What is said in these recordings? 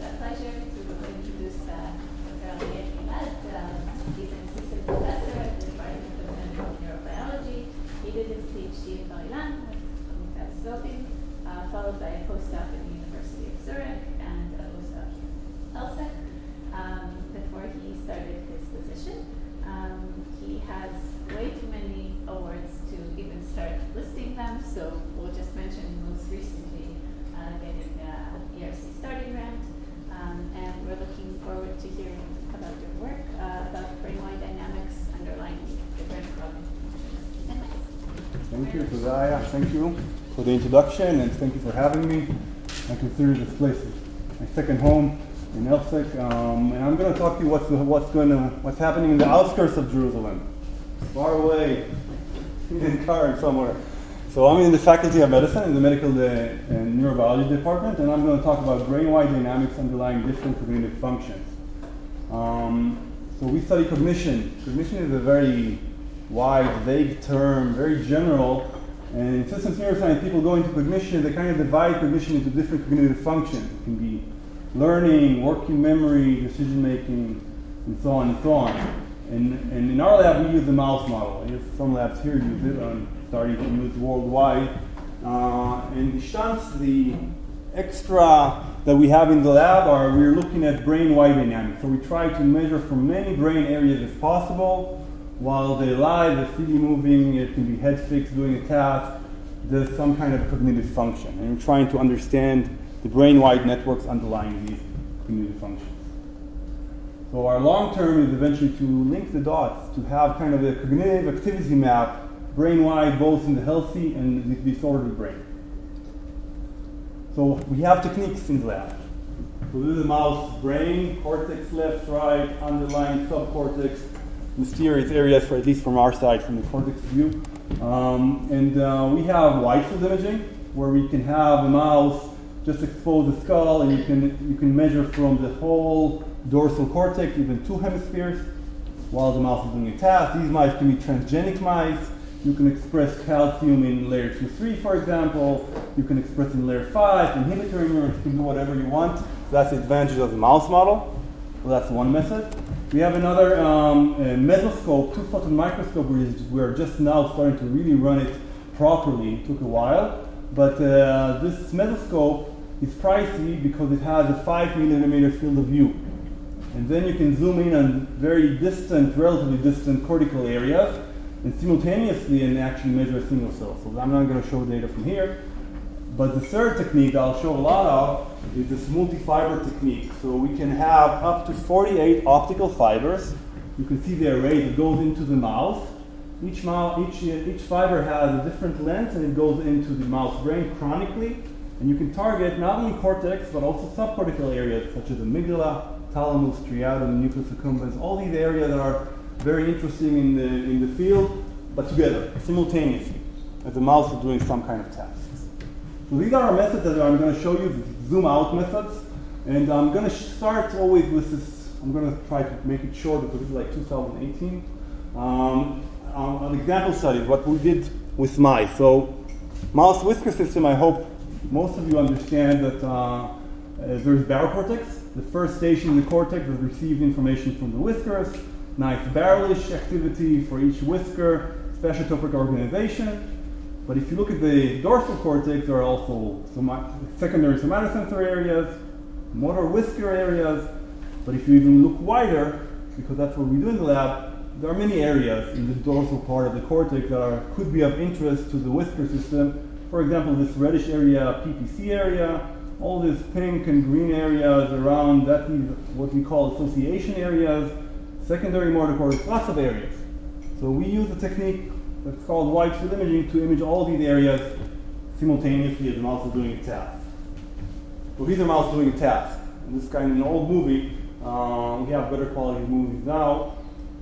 a pleasure to introduce Dr. Ariel Gilad. He's an assistant professor at the Department of Neurobiology. He did his PhD in Ariel, followed by a postdoc at the University of Zurich and a postdoc in ELSC. Before he started his position, he has way too many awards to even start listing them, so we'll just mention most recently getting ELSC starting grant, and we're looking forward to hearing about your work about brain-wide dynamics underlying different cognitive functions. Thank you, Tadaya. Thank you for the introduction, and thank you for having me. I consider this place my second home in ELSC, and I'm going to talk to you what's happening in the outskirts of Jerusalem, far away in Karen somewhere. So I'm in the Faculty of Medicine in the Medical and Neurobiology Department, and I'm going to talk about brain-wide dynamics underlying different cognitive functions. So we study cognition. Cognition is a very wide, vague term, very general. And in systems neuroscience, people go into cognition, they kind of divide cognition into different cognitive functions. It can be learning, working memory, decision-making, and so on and so on. And in our lab, we use the mouse model. I guess some labs here use it. I'm starting to use worldwide. And the extra that we have in the lab we're looking at brain-wide dynamics. So we try to measure from many brain areas as possible. While they're alive, they're freely moving, it can be head fixed, doing a task, there's some kind of cognitive function. And we're trying to understand the brain-wide networks underlying these cognitive functions. So our long term is eventually to link the dots, to have kind of a cognitive activity map, brain-wide, both in the healthy and the disordered brain. So we have techniques in the lab. So this is a mouse brain, cortex left, right, underlying subcortex, mysterious areas, at least from our side, from the cortex view. We have wide field imaging, where we can have a mouse just expose the skull, and you can measure from the whole dorsal cortex, even 2 hemispheres, while the mouse is doing a task. These mice can be transgenic mice. You can express calcium in layer 2-3, for example. You can express in layer 5, inhibitory neurons, you can do whatever you want. So that's the advantage of the mouse model. So that's one method. We have another mesoscope, 2-photon microscope, which we're just now starting to really run it properly. It took a while, but this mesoscope is pricey because it has a 5 millimeter field of view. And then you can zoom in on very distant, relatively distant cortical areas, and simultaneously and actually measure a single cell. So I'm not going to show data from here. But the third technique that I'll show a lot of is this multi-fiber technique. So we can have up to 48 optical fibers. You can see the array that goes into the mouse. Each fiber has a different length, and it goes into the mouse brain chronically. And you can target not only cortex, but also subcortical areas, such as amygdala, thalamus, striatum, nucleus accumbens. All these areas are very interesting in the field, but together, simultaneously, as the mouse is doing some kind of task. So these are our methods that I'm going to show you, zoom out methods. And I'm going to start always with this. I'm going to try to make it short because it's like 2018. An example study, what we did with mice. So mouse whisker system, I hope most of you understand that there's barocortex. The first station in the cortex that receives information from the whiskers. Nice barrelish activity for each whisker, spatiotropic organization. But if you look at the dorsal cortex, there are also secondary somatosensory areas, motor whisker areas. But if you even look wider, because that's what we do in the lab, there are many areas in the dorsal part of the cortex that could be of interest to the whisker system. For example, this reddish area, PPC area, all these pink and green areas around, that is what we call association areas, secondary motor cortex, lots of areas. So we use a technique that's called wide field imaging to image all these areas simultaneously as the mouse is doing a task. So these are mouse doing a task. And this kind of an old movie, we have better quality movies now.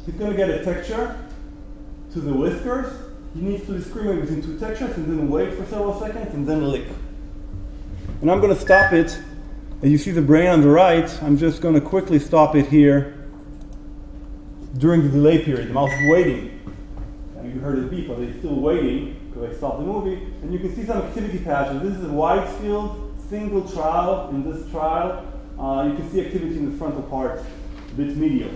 He's going to get a texture to the whiskers. He needs to discriminate between two textures and then wait for several seconds and then lick. And I'm going to stop it. As you see the brain on the right, I'm just going to quickly stop it here during the delay period. The mouse is waiting. And you heard it beep, but it's still waiting because I stopped the movie. And you can see some activity patches. This is a wide field, single trial. In this trial, you can see activity in the frontal part, a bit medial.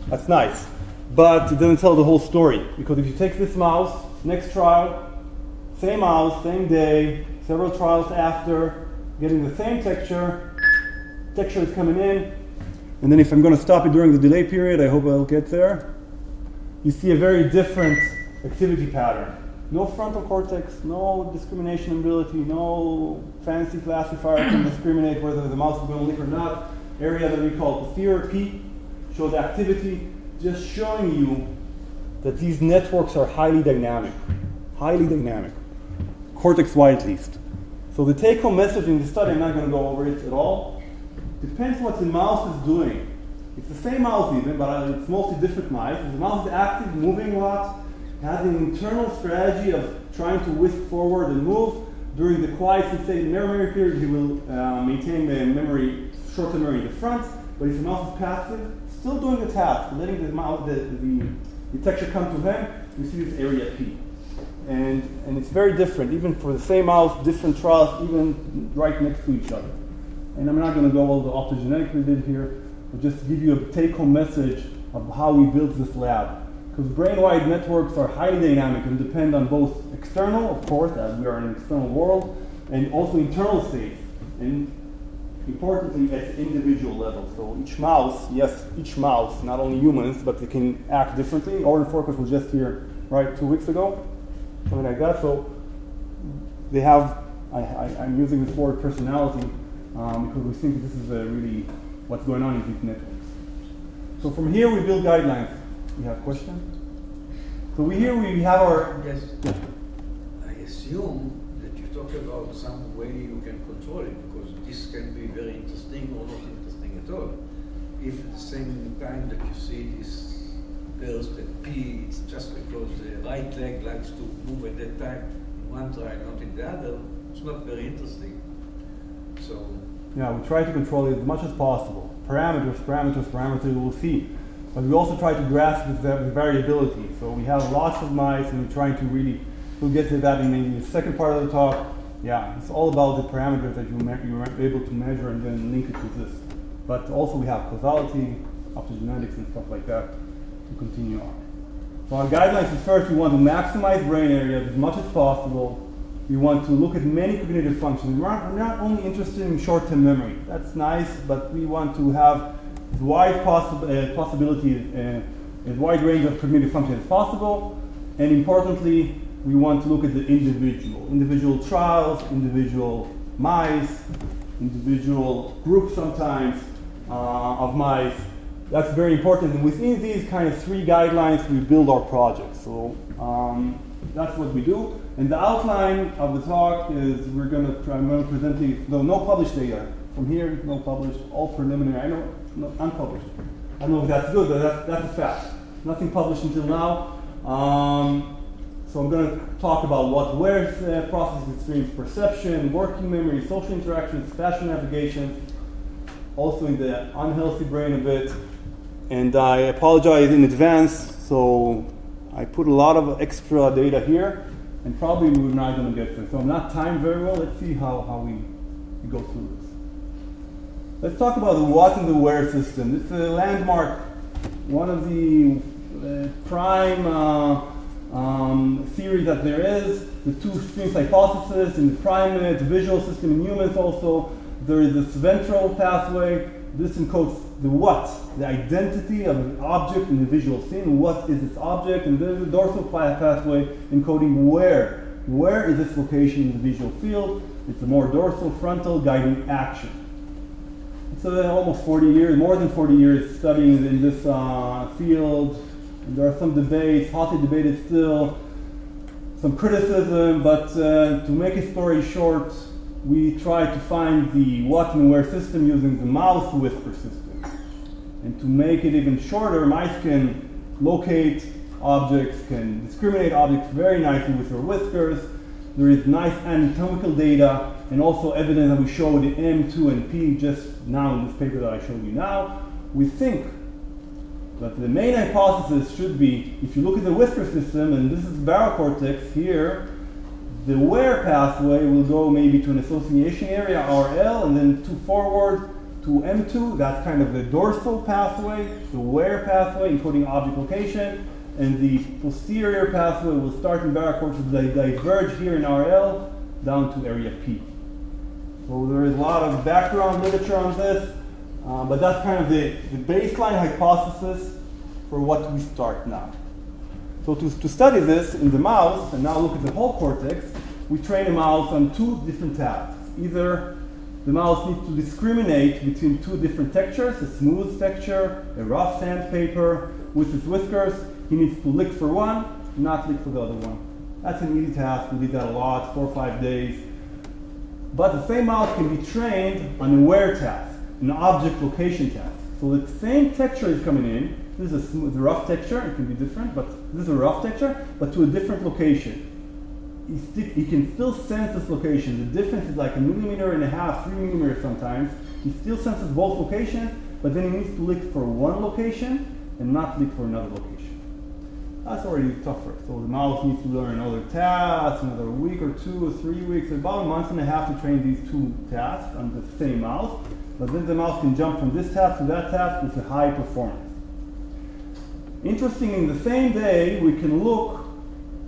That's nice. But it doesn't tell the whole story, because if you take this mouse, next trial, same mouse, same day, several trials after, getting the same texture is coming in, and then if I'm going to stop it during the delay period, I hope I'll get there, you see a very different activity pattern. No frontal cortex, no discrimination ability, no fancy classifier can discriminate whether the mouse is going to lick or not. Area that we call posterior P shows activity, just showing you that these networks are highly dynamic, cortex-wide at least. So the take-home message in the study, I'm not going to go over it at all, depends what the mouse is doing. It's the same mouse even, but it's mostly different mice. If the mouse is active, moving a lot, has an internal strategy of trying to whisk forward and move. During the quiet state memory period, he will maintain the memory, short-term memory in the front. But if the mouse is passive, still doing the task, letting the mouse, the texture come to him, we see this area P. And it's very different, even for the same mouse, different trials, even right next to each other. And I'm not going to go all the optogenetics we did here, but just give you a take-home message of how we built this lab. Because brain-wide networks are highly dynamic and depend on both external, of course, as we are in an external world, and also internal states, and importantly at individual level. So each mouse, not only humans, but they can act differently. Oren Forkos was just here, right, 2 weeks ago, something like that. So they have, I'm using this word personality because we think this is really what's going on in these networks. So from here we build guidelines. You have questions? So we have our... Yes. I assume that you talk about some way you can control it, because this can be very interesting or not interesting at all. If at the same time that you see this burst at P, it's just because the right leg likes to move at that time in one trial, not in the other, it's not very interesting. So... Yeah, we try to control it as much as possible. Parameters, we'll see. But we also try to grasp the variability. So we have lots of mice, and we're trying to really, we'll get to that in maybe the second part of the talk. Yeah, it's all about the parameters that you're able to measure and then link it to this. But also we have causality, optogenetics, and stuff like that to continue on. So our guidelines is first, we want to maximize brain areas as much as possible. We want to look at many cognitive functions. We're not only interested in short-term memory. That's nice, but we want to have as wide possibility, as wide range of cognitive functions as possible. And importantly, we want to look at the individual trials, individual mice, individual groups sometimes of mice. That's very important. And within these kind of 3 guidelines, we build our projects. So that's what we do. And the outline of the talk is I'm going to present these, though no published data. From here, no published, all preliminary. I know, no, unpublished. I don't know if that's good, but that's a fact. Nothing published until now. So I'm going to talk about what processes experience perception, working memory, social interactions, spatial navigation, also in the unhealthy brain a bit. And I apologize in advance, so I put a lot of extra data here, and probably we're not going to get through. So I'm not timed very well. Let's see how we go through this. Let's talk about the what in the where system. It's a landmark, one of the prime theories that there is. The 2 streams hypothesis in the primate, the visual system in humans also. There is this ventral pathway. This encodes the what, the identity of an object in the visual scene. What is this object? And there's a dorsal pathway encoding where. Where is this location in the visual field? It's a more dorsal frontal guiding action. So almost 40 years, more than 40 years studying in this field. And there are some debates, hotly debated still, some criticism, but to make a story short, we try to find the what and where system using the mouse whisper system. And to make it even shorter, mice can locate objects, can discriminate objects very nicely with their whiskers. There is nice anatomical data and also evidence that we showed in M2 and P just now in this paper that I showed you now. We think that the main hypothesis should be, if you look at the whisker system, and this is barocortex here, the where pathway will go maybe to an association area, RL, and then to forward to to M2, that's kind of the dorsal pathway, the where pathway, including object location, and the posterior pathway will start in paracortex, they diverge here in Ariel down to area P. So there is a lot of background literature on this, but that's kind of the baseline hypothesis for what we start now. So to study this in the mouse, and now look at the whole cortex, we train a mouse on two different tasks. Either the mouse needs to discriminate between two different textures, a smooth texture, a rough sandpaper. With his whiskers, he needs to lick for one, not lick for the other one. That's an easy task. We did that a lot, 4 or 5 days. But the same mouse can be trained on a where task, an object location task. So the same texture is coming in. This is a smooth, rough texture. It can be different, but this is a rough texture, but to a different location. He can still sense this location. The difference is like 1.5 millimeters, 3 millimeters sometimes. He still senses both locations, but then he needs to lick for one location and not lick for another location. That's already tougher. So the mouse needs to learn another task, another week or 2 or 3 weeks, about 1.5 months to train these two tasks on the same mouse. But then the mouse can jump from this task to that task with a high performance. Interesting, in the same day, we can look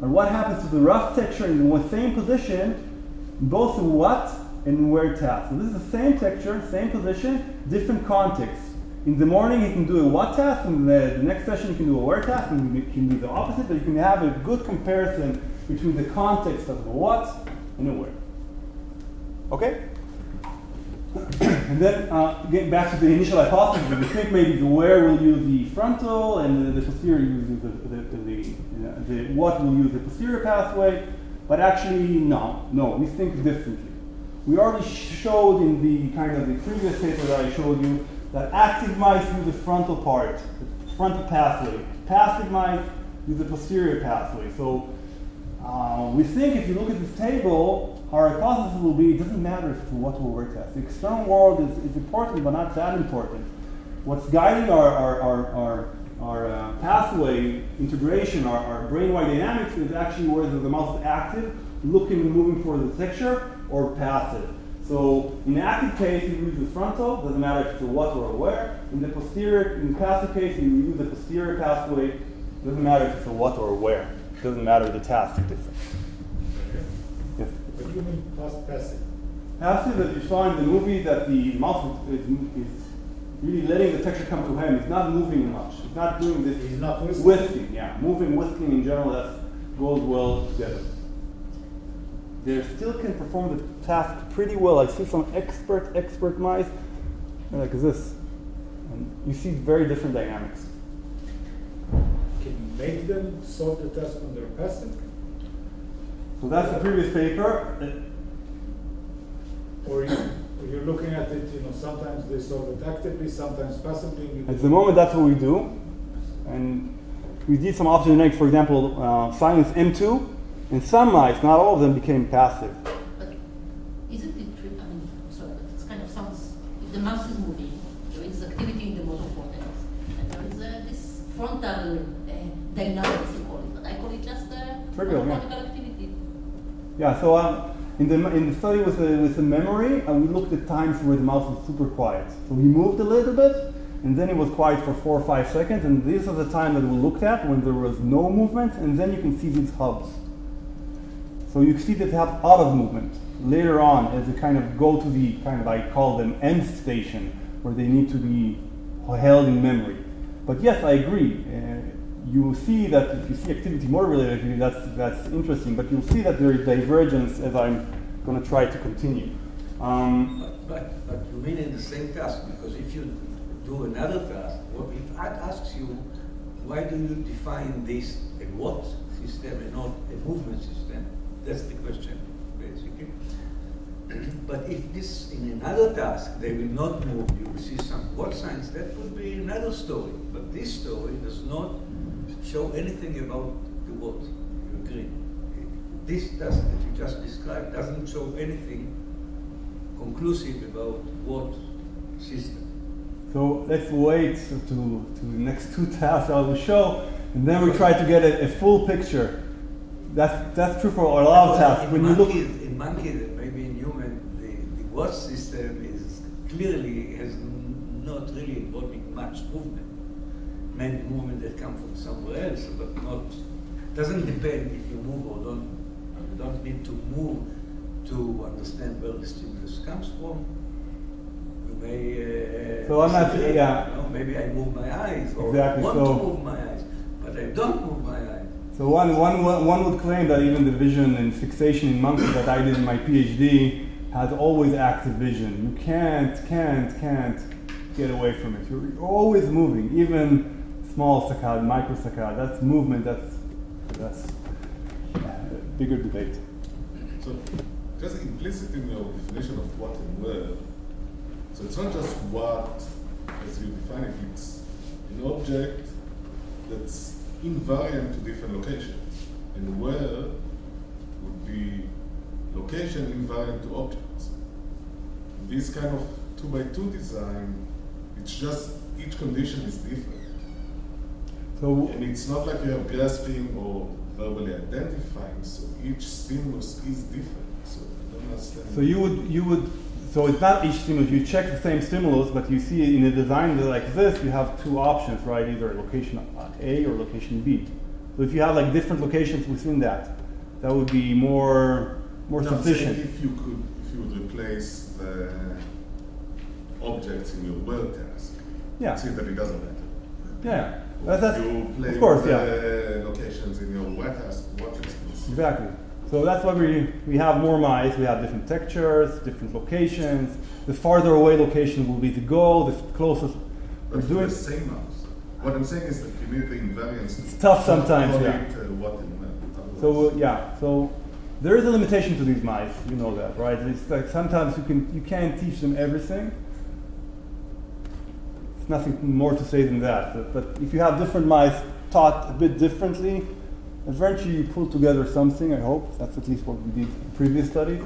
at what happens to the rough texture in the same position, both the what and where task. So this is the same texture, same position, different context. In the morning, he can do a what task, and the next session, he can do a where task, and he can do the opposite, but you can have a good comparison between the context of the what and the where. Okay? And then, getting back to the initial hypothesis, we think maybe the where will use the frontal, and the posterior uses the what will use the posterior pathway, but actually, no, we think differently. We already showed in the kind of the previous paper that I showed you that active mice use the frontal part, the frontal pathway. Passive mice use the posterior pathway. So we think if you look at this table, our hypothesis will be it doesn't matter if what or where test. The external world is important, but not that important. What's guiding our pathway integration, our brain-wide dynamics, is actually whether the mouse is active, looking and moving for the texture, or passive. So in the active case, you use the frontal, doesn't matter if it's a what or a where. In the passive case, you use the posterior pathway, doesn't matter if it's a what or a where. It doesn't matter the task difference. Yes? What do you mean passive? Passive, that you saw in the movie, that the mouse is really letting the texture come to him. It's not moving much. It's not doing this. He's not whisking. Whisking, yeah. Moving, whisking in general, that goes well together. They still can perform the task pretty well. I see some expert mice like this. And you see very different dynamics. Can you make them solve the task when they're passive? So that's the previous paper. Or you're looking at it, sometimes they solve it actively, sometimes passively. At the moment, that's what we do. And we did some optogenetics, for example, silence M2, and some mice, not all of them, became passive. But isn't it true? I mean, sorry, but it kind of sounds, if the mouse is moving, there is activity in the motor cortex, and there is this frontal dynamics, you call it, but I call it just trivial, cortical activity. Yeah, so in the study with the memory, we looked at times where the mouse was super quiet. So he moved a little bit, and then he was quiet for 4 or 5 seconds, and these are the time that we looked at when there was no movement, and then you can see these hubs. So you see that they have out of movement later on as they kind of go to the kind of, I call them end station, where they need to be held in memory. But yes, I agree. You will see that if you see activity more related, that's interesting, but you'll see that there is divergence as I'm going to try to continue. But you mean in the same task, because if you do another task, or if I ask you, why do you define this a what system and not a movement system? That's the question, basically. But if this, in another task, they will not move, you will see some what signs, that would be another story. But this story does not show anything about the what. You agree? This task that you just described doesn't show anything conclusive about what system. So let's wait to the next 2 tasks I will show, and then we try to get a full picture. That's true for a lot of tasks. In monkeys, maybe in human, the what system is clearly has not really involving much movement. Many movement that come from somewhere else, but not, doesn't depend if you move or don't. You don't need to move to understand where the stimulus comes from. You may, So I'm not, say, yeah. you know, maybe I move my eyes, or Exactly, want so- to move my eyes, but I don't move my eyes. So one would claim that even the vision and fixation in monkeys that I did in my PhD has always active vision. You can't get away from it. You're always moving, even small saccade, microsaccade. That's movement. That's a bigger debate. So, just implicit in your definition of what and where. So it's not just what, as you define it, it's an object that's invariant to different locations. And where would be location invariant to objects. This kind of 2x2 design, it's just each condition is different. So And it's not like you have grasping or verbally identifying, so each stimulus is different. So I don't understand. So you would. So it's not each stimulus. You check the same stimulus, but you see in a design like this, you have two options, right? Either location A or location B. So if you have like different locations within that, that would be more No, I'm saying sufficient. if you would replace the objects in your word task, Yeah. see that it doesn't matter. Yeah. Or That's, if you play of course, with yeah. the locations in your word task, what is this? Exactly. So that's why we have more mice. We have different textures, different locations. The farther away location will be the goal. The closest we're But for doing. the same mouse. What I'm saying is that you need the invariance. It's tough sometimes, to yeah. what and when. So yeah. So there is a limitation to these mice. You know that, right? It's like sometimes you can't teach them everything. It's nothing more to say than that. But if you have different mice taught a bit differently, eventually you pull together something, I hope. That's at least what we did in previous studies.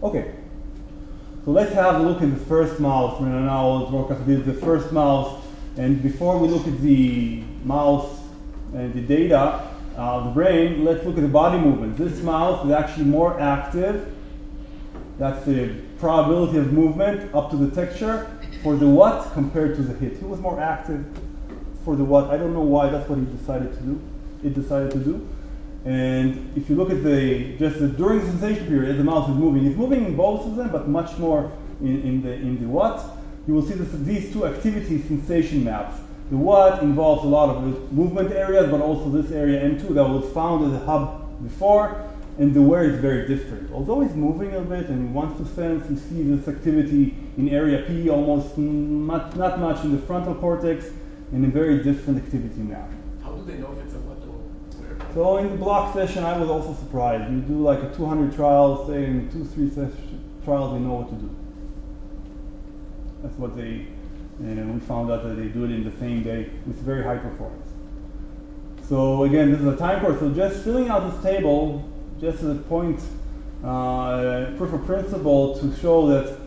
Okay. So let's have a look at the first mouse. Now this is the first mouse. And before we look at the mouse and the data, the brain, let's look at the body movement. This mouse is actually more active. That's the probability of movement up to the texture for the what compared to the hit. He was more active for the what. I don't know why, that's what he decided to do. It decided to do. And if you look at during the sensation period, as the mouse is moving, it's moving in both of them, but much more in the what. You will see these two activity sensation maps. The what involves a lot of movement areas, but also this area M2 that was found as a hub before, and the where is very different. Although he's moving a bit and he wants to sense, you see this activity in area P, almost not much in the frontal cortex, and a very different activity map. How do they know if it's a what or where? So in the block session, I was also surprised. You do like a 200 trials, say in 2-3 trials, they know what to do. That's what we found out that they do it in the same day with very high performance. So again, this is a time course. So just filling out this table, just as a point, proof of principle to show that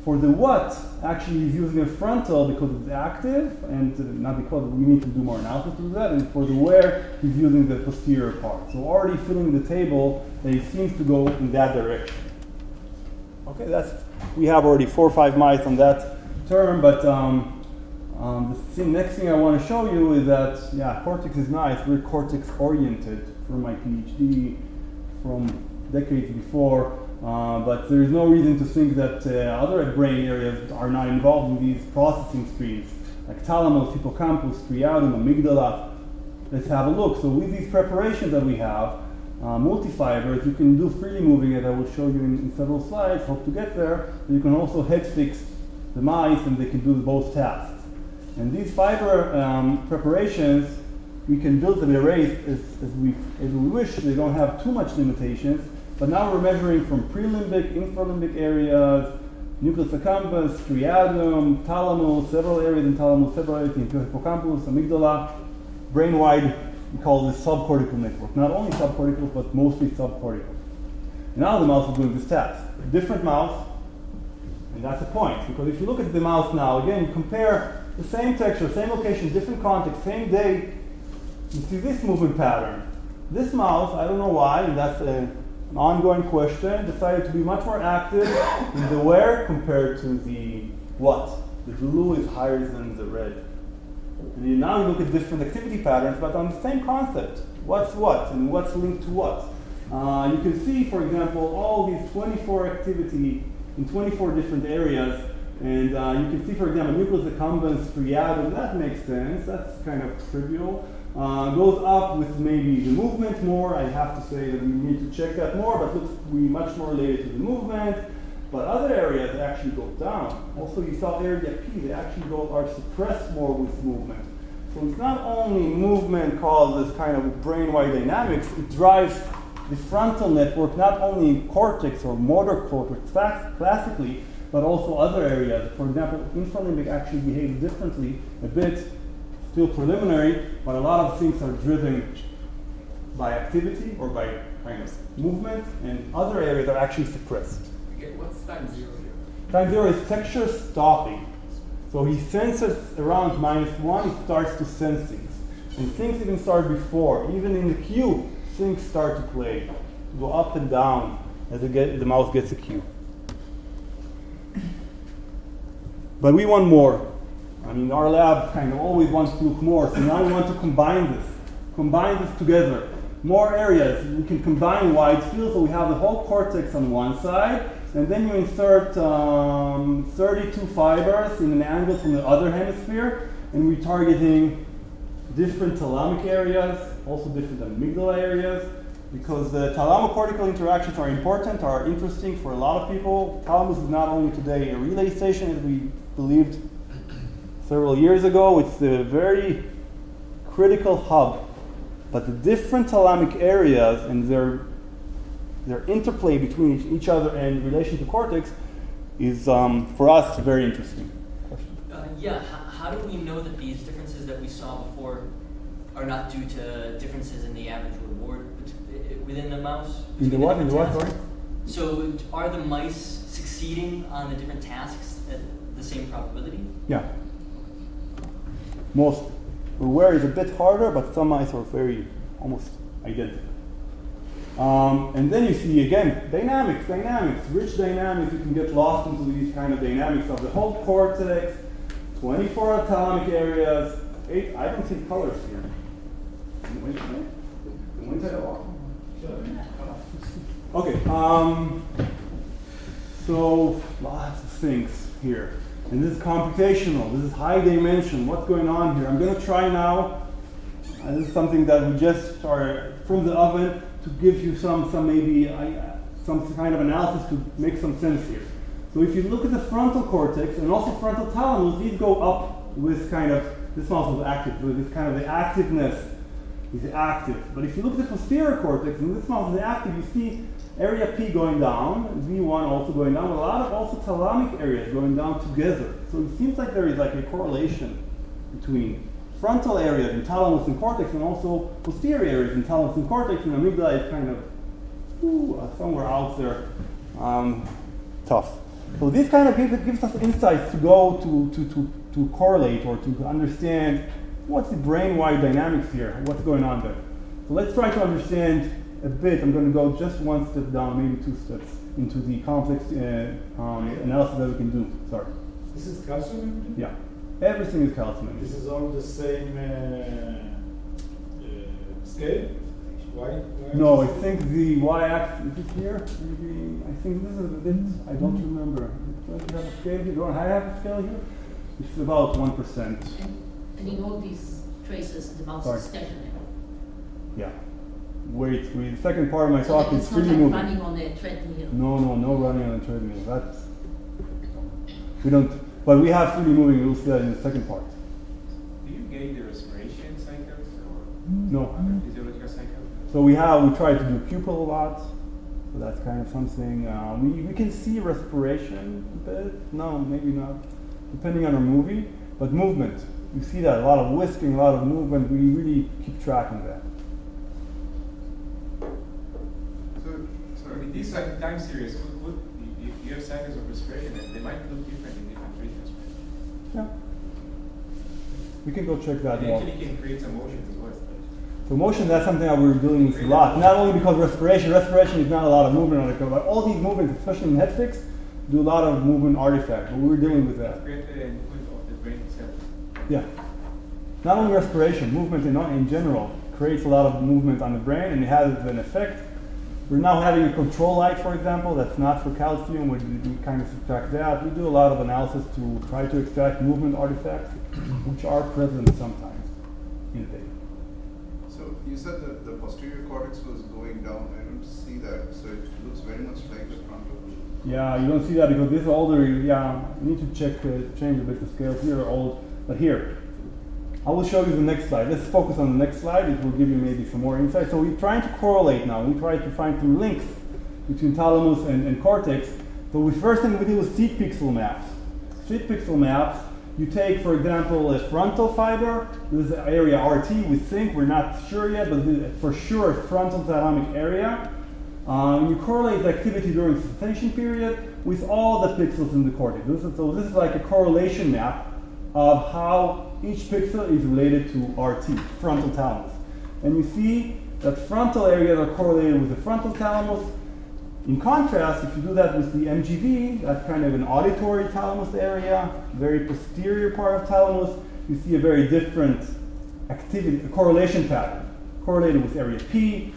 for the what, actually he's using a frontal because it's active, and not because we need to do more analysis to do that, and for the where, he's using the posterior part. So already filling the table, that he seems to go in that direction. Okay, we have already 4 or 5 mice on that term, but next thing I want to show you is that, yeah, cortex is nice. We're cortex oriented from my PhD from decades before, but there is no reason to think that other brain areas are not involved in these processing streams, like thalamus, hippocampus, striatum, amygdala. Let's have a look. So with these preparations that we have, multifibers, you can do freely moving, as I will show you in several slides, hope to get there. You can also head fix the mice, and they can do both tasks. And these fiber preparations, we can build the arrays as we wish. They don't have too much limitations. But now we're measuring from prelimbic, infralimbic areas, nucleus accumbens, striatum, thalamus, several areas in thalamus, several areas in hippocampus, amygdala, brain-wide. We call this subcortical network. Not only subcortical, but mostly subcortical. And now the mouse is doing this task. A different mouse, and that's the point. Because if you look at the mouse now, again, you compare the same texture, same location, different context, same day, you see this movement pattern. This mouse, I don't know why, and that's an ongoing question, decided to be much more active in the where compared to the what. The blue is higher than the red. And you now look at different activity patterns, but on the same concept. What's what, and what's linked to what. You can see, for example, all these 24 activity in 24 different areas. And you can see, for example, nucleus accumbens, striatum, that makes sense. That's kind of trivial. Goes up with maybe the movement more. I have to say that we need to check that more, but looks to be much more related to the movement. But other areas actually go down. Also, you saw area P, they actually are suppressed more with movement. So it's not only movement causes kind of brain-wide dynamics, it drives the frontal network, not only cortex or motor cortex classically, but also other areas. For example, infralimbic actually behaves differently a bit, still preliminary, but a lot of things are driven by activity or by kind of movement, and other areas are actually suppressed. Okay, what's time 0 here? Time 0 is texture stopping. So he senses around -1, he starts to sense things. And things even start before. Even in the cue, things start to play, to go up and down as the mouse gets a cue. But we want more. I mean, our lab kind of always wants to look more, so now we want to combine this together. More areas. We can combine wide fields, so we have the whole cortex on one side, and then you insert 32 fibers in an angle from the other hemisphere, and we're targeting different thalamic areas, also different amygdala areas, because the thalamocortical interactions are important, are interesting for a lot of people. Thalamus is not only today a relay station, as we believed several years ago, it's a very critical hub. But the different thalamic areas and their interplay between each other and relation to cortex is, for us, very interesting. Yeah, how do we know that these differences that we saw before are not due to differences in the average reward within the mouse? In the what? In the what, sorry? So are the mice succeeding on the different tasks at the same probability? Yeah. Most. Where is a bit harder, but some mice are very almost identical. And then you see again dynamics, rich dynamics. You can get lost into these kind of dynamics of the whole cortex, 24 thalamic areas. 8. I don't see colors here. Okay. So lots of things here. And this is computational, this is high dimension. What's going on here? I'm going to try now, this is something that we just are from the oven to give you some kind of analysis to make some sense here. So if you look at the frontal cortex and also frontal thalamus, these go up with kind of, this mouse is active, with this kind of the activeness is active. But if you look at the posterior cortex and this mouse is active, you see area P going down, V1 also going down, but a lot of also thalamic areas going down together. So it seems like there is like a correlation between frontal areas in thalamus and cortex and also posterior areas in thalamus and cortex, and amygdala is kind of somewhere out there, tough. So this kind of gives us insights to go to correlate or to understand what's the brain-wide dynamics here, what's going on there. So let's try to understand a bit. I'm going to go just one step down, maybe 2 steps, into the complex analysis that we can do. Sorry. This is calcium imaging? Yeah. Everything is calcium imaging. This is all the same scale? Why? No, I think the y-axis, is it here? Maybe, I think this is a bit, I don't remember. Do you have a scale here? Do I have a scale here? It's about 1%. And in all these traces, the mouse is stationary. Yeah. Wait, the second part of my So talk is it's not freely like moving. running on a treadmill. No running on a treadmill. That's, we don't, but we have freely moving, we'll see that in the second part. Do you gauge the respiration cycles or No. other physiological cycles? So we try to do pupil a lot, so that's kind of something. We can see respiration a bit, no, maybe not, depending on our movie, but movement. You see that, a lot of whispering, a lot of movement, we really keep tracking that. So in this time series, you have cycles of respiration, and they might look different in different regions, right? Yeah. We can go check that They more. actually can create some motions as well. So motion, that's something that we're dealing with a lot. Not only because respiration is not a lot of movement on the code, but all these movements, especially in head fix, do a lot of movement artifacts. But we're dealing with that. Create the movement of the brain itself. Yeah. Not only respiration, movement in general creates a lot of movement on the brain, and it has an effect. We're now having a control light, for example, that's not for calcium. We kind of subtract that. We do a lot of analysis to try to extract movement artifacts, which are present sometimes in the data. So you said that the posterior cortex was going down. I don't see that. So it looks very much like the frontal. Yeah, you don't see that because this is older. Yeah, you need to change a bit the scales here are old. But here, I will show you the next slide. Let's focus on the next slide. It will give you maybe some more insight. So we're trying to correlate now. We try to find some links between thalamus and cortex. So the first thing we do is street pixel maps. Street pixel maps, you take, for example, a frontal fiber. This is area RT, we think. We're not sure yet, but for sure a frontal thalamic area. You correlate the activity during the sensation period with all the pixels in the cortex. So this is like a correlation map of how each pixel is related to RT, frontal thalamus. And you see that frontal areas are correlated with the frontal thalamus. In contrast, if you do that with the MGV, that's kind of an auditory thalamus area, very posterior part of thalamus, you see a very different activity, a correlation pattern, correlated with area P,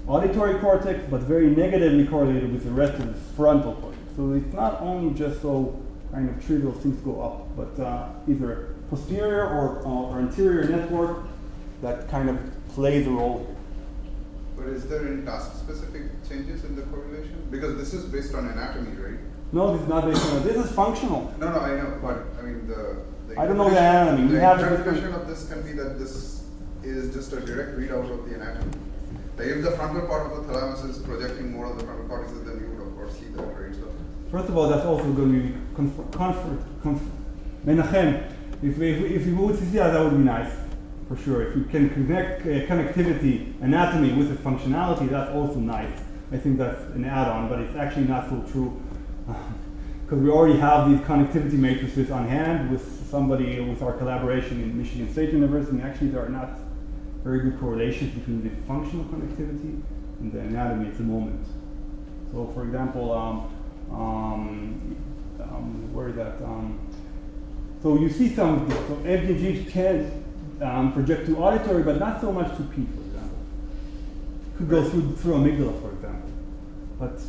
auditory cortex, but very negatively correlated with the rest of the frontal cortex. So it's not only just so kind of trivial things go up, but either posterior or anterior network that kind of plays a role here. But is there any task-specific changes in the correlation? Because this is based on anatomy, right? No, this is not based on. This is functional. No, I know, but I mean the I don't know the anatomy. The interpretation of this can be that this is just a direct readout of the anatomy. Like if the frontal part of the thalamus is projecting more of the frontal cortex, then you would of course see that, right? So first of all, that's also going to be Menachem. If you would see that would be nice, for sure. If you can connect connectivity, anatomy with the functionality, that's also nice. I think that's an add-on, but it's actually not so true. Because we already have these connectivity matrices on hand with our collaboration in Michigan State University, and actually there are not very good correlations between the functional connectivity and the anatomy at the moment. So for example, where is that? So you see some, so MGG can project to auditory, but not so much to P, for example. Could go through amygdala, for example. But,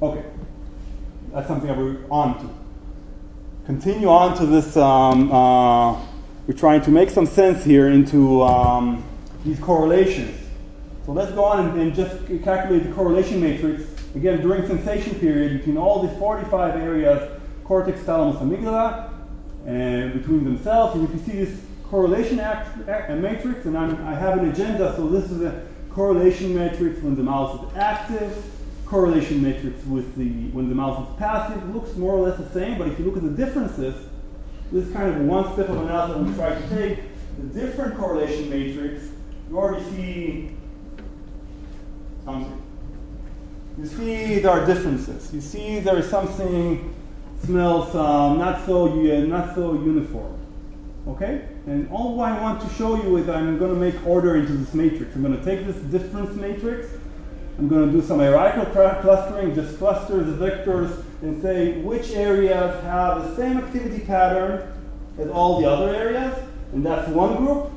okay. That's something that we're on to. Continue on to this, we're trying to make some sense here into these correlations. So let's go on and just calculate the correlation matrix. Again, during sensation period, between all these 45 areas, cortex, thalamus, amygdala, and between themselves, and you can see this correlation matrix, and I have an agenda, so this is a correlation matrix when the mouse is active, correlation matrix with when the mouse is passive. It looks more or less the same, but if you look at the differences, this is kind of one step of analysis we try to take. The different correlation matrix, you already see something. You see there are differences. You see there is something smells not so uniform. Okay? And all I want to show you is I'm going to make order into this matrix. I'm going to take this difference matrix. I'm going to do some hierarchical clustering, just cluster the vectors and say which areas have the same activity pattern as all the other areas, and that's one group.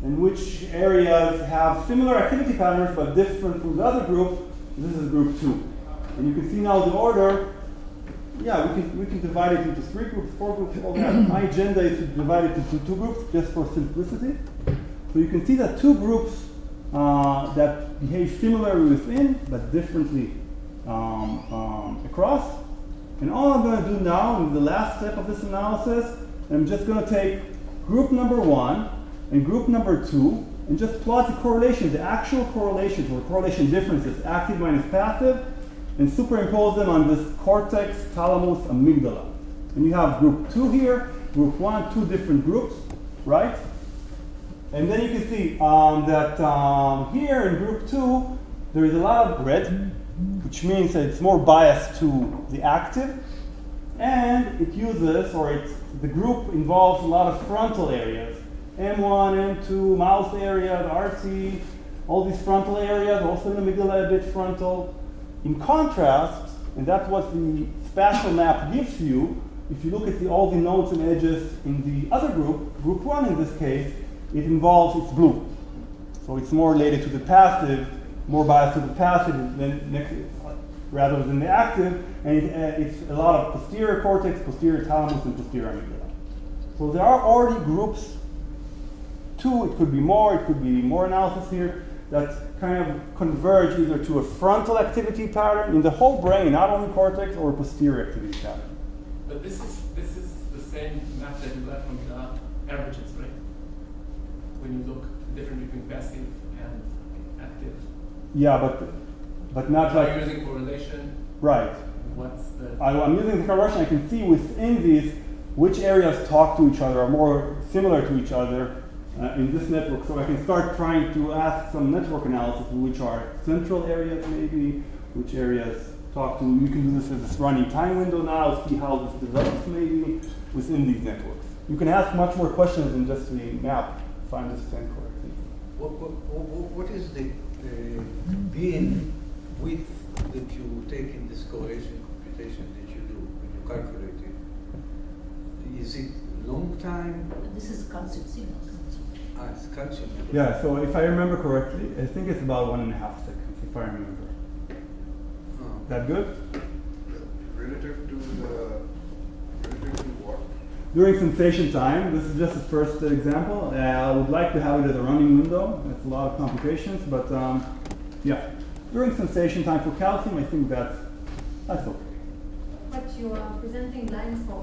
And which areas have similar activity patterns but different from the other group, this is group 2. And you can see now the order. Yeah, we can divide it into 3 groups, 4 groups, all that. My agenda is to divide it into 2 groups just for simplicity. So you can see that 2 groups that behave similarly within but differently across. And all I'm going to do now in the last step of this analysis, I'm just going to take group number 1 and group number 2 and just plot the correlation, the actual correlations or correlation differences, active minus passive, and superimpose them on this cortex, thalamus, amygdala. And you have group 2 here, group 1, 2 different groups, right? And then you can see that here in group 2, there is a lot of red, which means that it's more biased to the active, and it uses, the group involves a lot of frontal areas, M1, M2, mouse area, the RT, all these frontal areas, also in the amygdala a bit frontal. In contrast, and that's what the spatial map gives you, if you look at all the nodes and edges in the other group, group 1 in this case, it involves, it's blue. So it's more related to the passive, more biased to the passive rather than the active, and it's a lot of posterior cortex, posterior thalamus, and posterior amygdala. So there are already groups, 2, it could be more analysis here, that kind of converge either to a frontal activity pattern in the whole brain, not only cortex, or a posterior activity pattern. But this is the same map that you got from the averages, right? When you look the difference between passive and active. Yeah, but not Are like you using correlation? right. What's the? I'm using the correlation. I can see within these which areas talk to each other, are more similar to each other in this network. So I can start trying to ask some network analysis, which are central areas maybe, which areas talk to. You can do this as this running time window now, see how this develops maybe within these networks. You can ask much more questions than just the map, if I understand correctly. What is the being width that you take in this correlation computation that you do when you calculate it? Is it long time? This is calcium signals. It's calcium. Yeah, so if I remember correctly, I think it's about 1.5 seconds, if I remember. Oh. That good? Relative to what? During sensation time, this is just the first example. I would like to have it as a running window. That's a lot of computations, but yeah. During sensation time for calcium, I think that's okay. But you are presenting lines for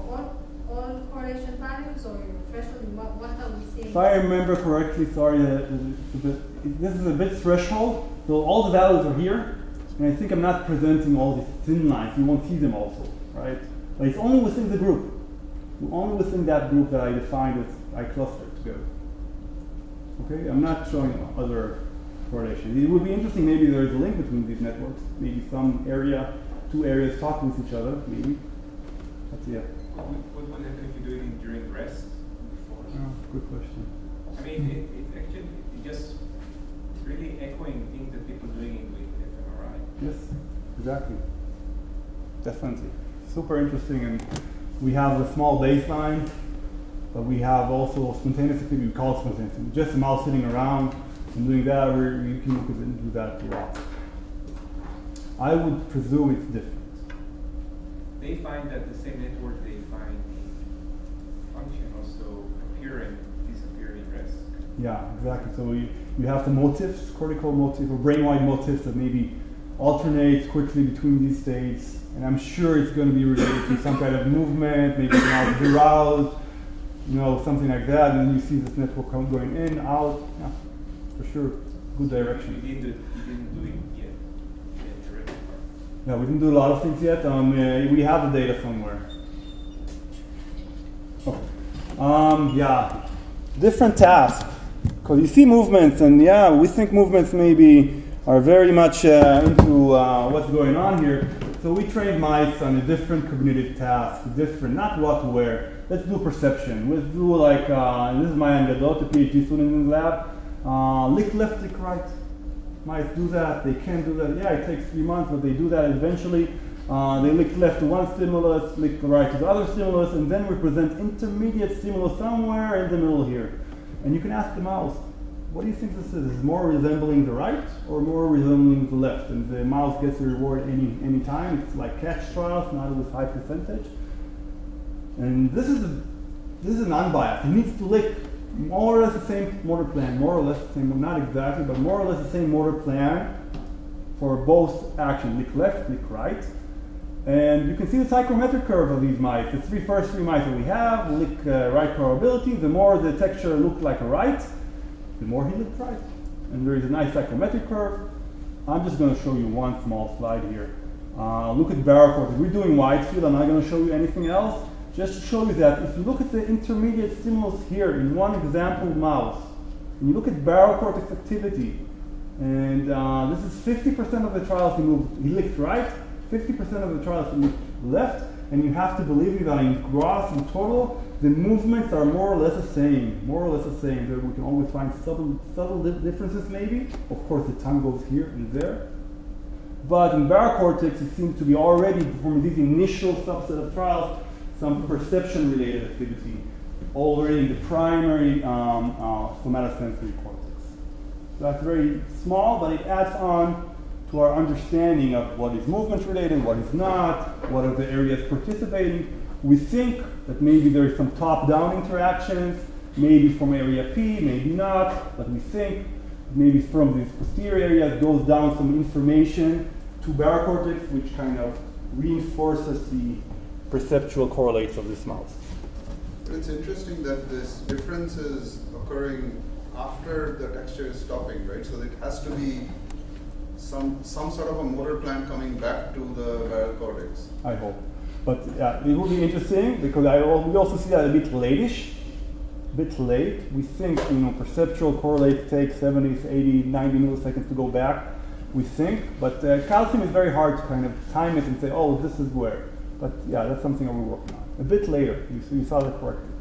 all correlation values, or your threshold? What are we seeing? If I remember correctly, sorry, this is a bit threshold. So all the values are here, and I think I'm not presenting all these thin lines. You won't see them also, right? But it's only within the group. Only within that group that I defined as I clustered together. Okay, I'm not showing other correlation. It would be interesting, maybe there is a link between these networks. Maybe some area, 2 areas talk with each other, maybe. But yeah. What would happen if you do it during rest? Before? Oh, good question. I mean, it actually just really echoing things that people doing with fMRI. Yes, exactly. Definitely. Super interesting, and we have a small baseline, but we have also spontaneous activity. We call it spontaneous activity. Just a mouse sitting around and doing that, we can look at it and do that a lot. I would presume it's different. They find that the same network, they find function also appear and disappear in rest. Yeah, exactly. So you have the motifs, cortical motifs, or brain-wide motifs that maybe alternate quickly between these states. And I'm sure it's going to be related to some kind of movement, maybe now aroused, something like that. And you see this network going in, out. Yeah, for sure, good direction. You didn't do it yet. Yeah, we didn't do a lot of things yet. We have the data somewhere. Oh. Yeah, different tasks. Because you see movements, and yeah, we think movements maybe are very much into what's going on here. So we trained mice on a different cognitive task, not what to wear. Let's do perception. Let's do like, this is my anecdote, a PhD student in the lab. Lick left, lick right. Mice do that, they can do that. Yeah, it takes 3 months, but they do that eventually. They lick left to one stimulus, lick right to the other stimulus, and then we present intermediate stimulus somewhere in the middle here. And you can ask the mouse, what do you think this is? Is it more resembling the right or more resembling the left? And the mouse gets a reward any time. It's like catch trials, not with high percentage. And this is an unbiased. It needs to lick more or less the same motor plan, more or less the same, not exactly, but more or less the same motor plan for both actions, lick left, lick right. And you can see the psychrometric curve of these mice. The first three mice that we have, lick right probability. The more the texture looked like a right, the more he licked right. And there is a nice psychrometric curve. I'm just going to show you one small slide here. Look at barrel cortex. We're doing wide field. I'm not going to show you anything else. Just to show you that if you look at the intermediate stimulus here in one example mouse, and you look at barrel cortex activity, and this is 50% of the trials he licked right, 50% of the trials he licked left, and you have to believe me that in gross and total, the movements are more or less the same. There we can always find subtle differences maybe. Of course, the tongue goes here and there. But in barocortex, it seems to be already, from these initial subset of trials, some perception-related activity already in the primary somatosensory cortex. So that's very small, but it adds on to our understanding of what is movement-related, what is not, what are the areas participating. We think that maybe there is some top-down interactions, maybe from area P, maybe not, but we think maybe from these posterior areas goes down some information to barocortex, which kind of reinforces the perceptual correlates of this mouse. But it's interesting that this difference is occurring after the texture is stopping, right? So it has to be some sort of a motor plant coming back to the barocortex. I hope. But it will be interesting because we also see that a bit late. We think, perceptual correlates take 70, 80, 90 milliseconds to go back, we think. But calcium is very hard to kind of time it and say, oh, this is where. But yeah, that's something that we're working on. A bit later, you saw that correctly.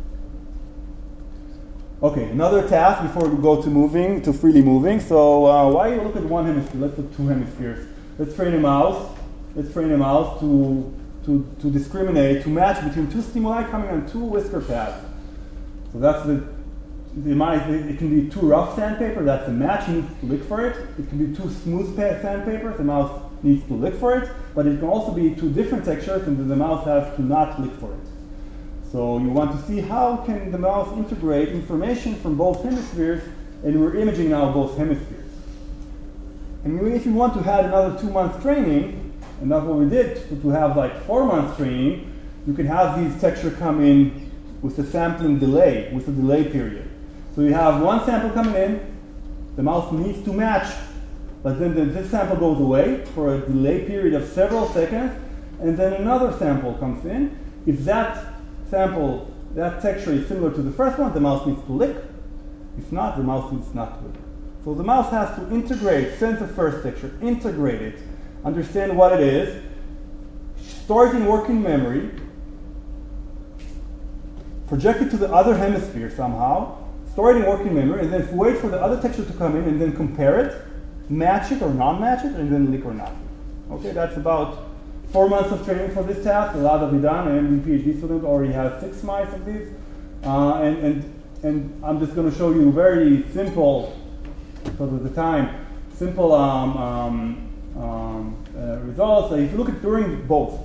Okay, another task before we go to freely moving. So why you look at one hemisphere? Let's look at two hemispheres. Let's train a mouse to discriminate, to match between two stimuli coming on two whisker pads. So that's it can be two rough sandpaper, that's the match, you need to look for it. It can be two smooth sandpapers, the mouse needs to look for it, but it can also be two different textures and the mouse has to not look for it. So you want to see how can the mouse integrate information from both hemispheres, and we're imaging now both hemispheres. And if you want to have another 2 months training, and that's what we did, to have like 4 months training, you can have these textures come in with a sampling delay, with a delay period. So you have one sample coming in, the mouse needs to match, but then this sample goes away for a delay period of several seconds, and then another sample comes in. If that sample, that texture is similar to the first one, the mouse needs to lick. If not, the mouse needs not to lick. So the mouse has to integrate, sense the first texture, integrate it, understand what it is, store it in working memory, project it to the other hemisphere somehow, store it in working memory, and then wait for the other texture to come in and then compare it, match it or non-match it, and then lick or not. Okay, that's about 4 months of training for this task. A lot of it done. An MD PhD student already has 6 mice of these. And I'm just going to show you very simple, because of the time, simple results. If you look at during both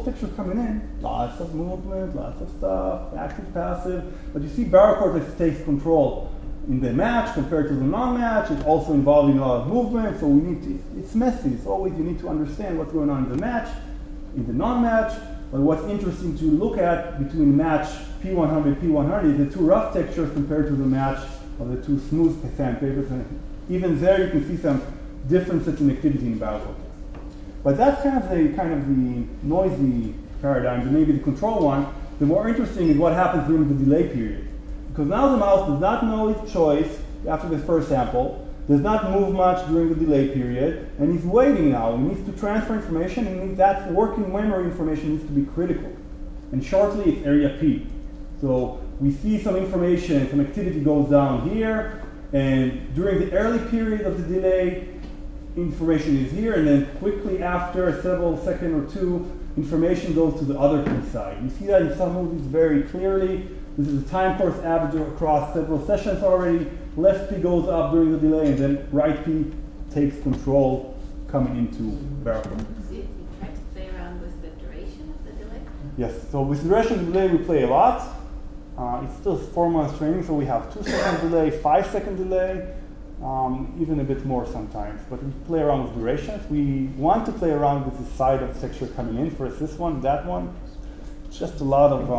pictures coming in, lots of movement, lots of stuff, active, passive. But you see barocortex takes control in the match compared to the non-match. It's also involving a lot of movement, so we need to, it's messy. It's always, you need to understand what's going on in the match, in the non-match. But what's interesting to look at between match P100, P100 is the two rough textures compared to the match of the two smooth sandpapers. And even there you can see some differences in activity in barocortex. But that's kind of the noisy paradigm, and maybe the control one. The more interesting is what happens during the delay period. Because now the mouse does not know its choice after the first sample, does not move much during the delay period, and he's waiting now. He needs to transfer information, and that working memory information needs to be critical. And shortly, it's area P. So we see some information, some activity goes down here, and during the early period of the delay, information is here, and then quickly after several seconds or two, information goes to the other P side. You see that in some movies very clearly. This is a time course average across several sessions already. Left P goes up during the delay, and then right P takes control coming into barocortex. You try to play around with the duration of the delay? Yes, so with duration of delay we play a lot. It's still 4 months training, so we have 2 second delay, 5 second delay, even a bit more sometimes. But we play around with durations. We want to play around with the side of the texture coming in. First this one, that one. Just a lot of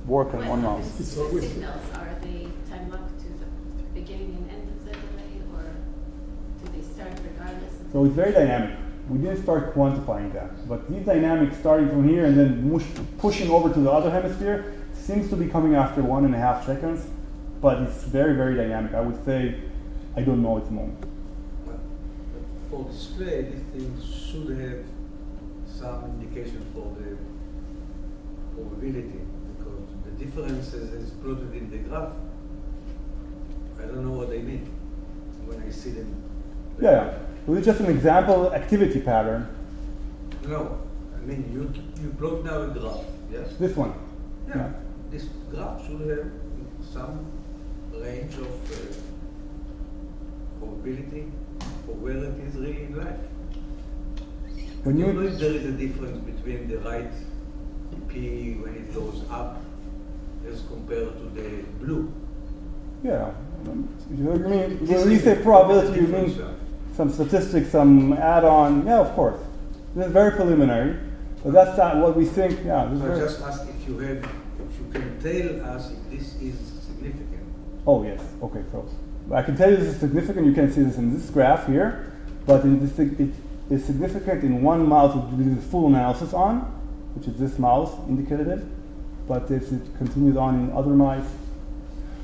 work on one mouse. The signals, are they time locked to the beginning and end of the delay, or do they start regardless? So it's very dynamic. We didn't start quantifying that, but these dynamics starting from here and then pushing over to the other hemisphere seems to be coming after 1.5 seconds, but it's very, very dynamic. I would say, I don't know at the moment. But for display, these things should have some indication for the variability, because the differences is plotted in the graph. I don't know what they mean when I see them. Yeah. Well, it's just an example activity pattern. No, I mean you plot now a graph, yes? This one. Yeah. This graph should have some range of probability for where it is really in life. When you know if there is a difference between the right P when it goes up as compared to the blue. Yeah. When you say probability, you mean some statistics, some add-on. Yeah, of course. This is very preliminary, but that's not what we think. Yeah. I just ask if you can tell us if this is significant. Oh yes. Okay. So I can tell you this is significant. You can see this in this graph here, but it is significant in one mouse which we did full analysis on, which is this mouse indicative. But if it continues on in other mice.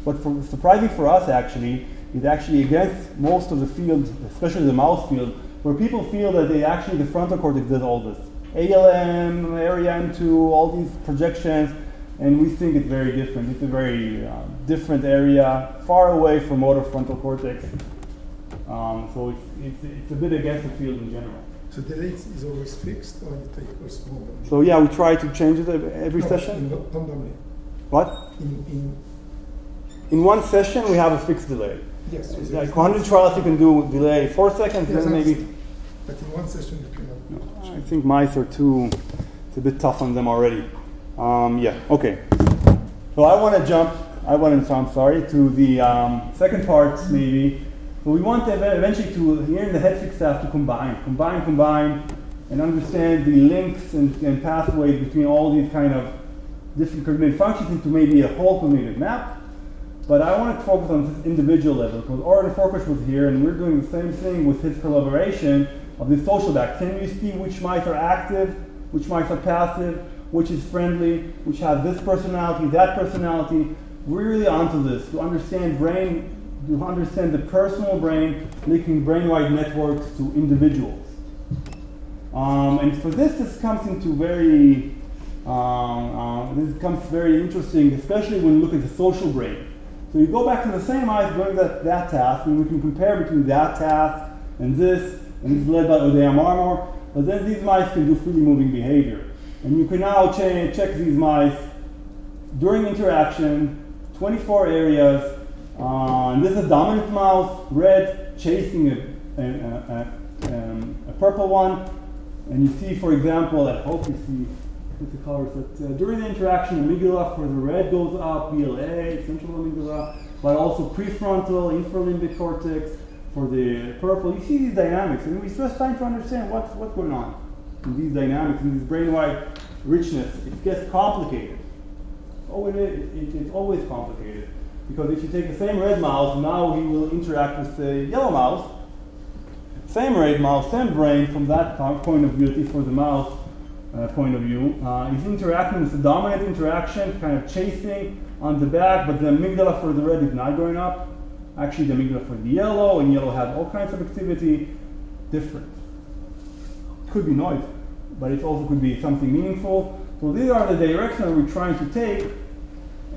But surprising for us, actually, is actually against most of the field, especially the mouse field, where people feel that the frontal cortex does all this. ALM, area M2, all these projections, and we think it's very different. It's a very different area, far away from motor frontal cortex. So it's a bit against the field in general. So the rate is always fixed, or you take a small? So yeah, we try to change it every session. Randomly. What? In one session, we have a fixed delay. Yes. Like 100 trials, you can do delay 4 seconds, yes, then maybe. But in one session, you cannot. No, I think mice are too. It's a bit tough on them already. Yeah. Okay. So I want to jump. I'm sorry, to the second part maybe. So we want to eventually to here in the head fixed staff to combine, and understand the links and pathways between all these kind of different cognitive functions into maybe a whole cognitive map. But I want to focus on this individual level, because Oren Forkish was here, and we're doing the same thing with his collaboration of the social back. Can you see which mice are active, which mice are passive, which is friendly, which has this personality, that personality? We're really onto this, to understand the personal brain, linking brain-wide networks to individuals. And for this comes into very interesting, especially when you look at the social brain. So you go back to the same eyes doing that task, and we can compare between that task and this is led by Odea Marmor, but then these mice can do freely moving behavior. And you can now check these mice during interaction, 24 areas, and this is a dominant mouse, red, chasing a purple one, and you see, for example, I hope you see the colors, that during the interaction, amygdala for the red goes up, BLA, central amygdala, but also prefrontal, infralimbic cortex for the purple. You see these dynamics, and we're just trying to understand what's going on in these dynamics, in this brain-wide richness. It gets complicated. Oh, it's always complicated, because if you take the same red mouse, now he will interact with the yellow mouse. Same red mouse, same brain from that point of view, at least for the mouse point of view. He's interacting with the dominant interaction, kind of chasing on the back, but the amygdala for the red is not going up. Actually, the amygdala for the yellow, and yellow has all kinds of activity, different. Could be noise, but it also could be something meaningful. So these are the directions we're trying to take,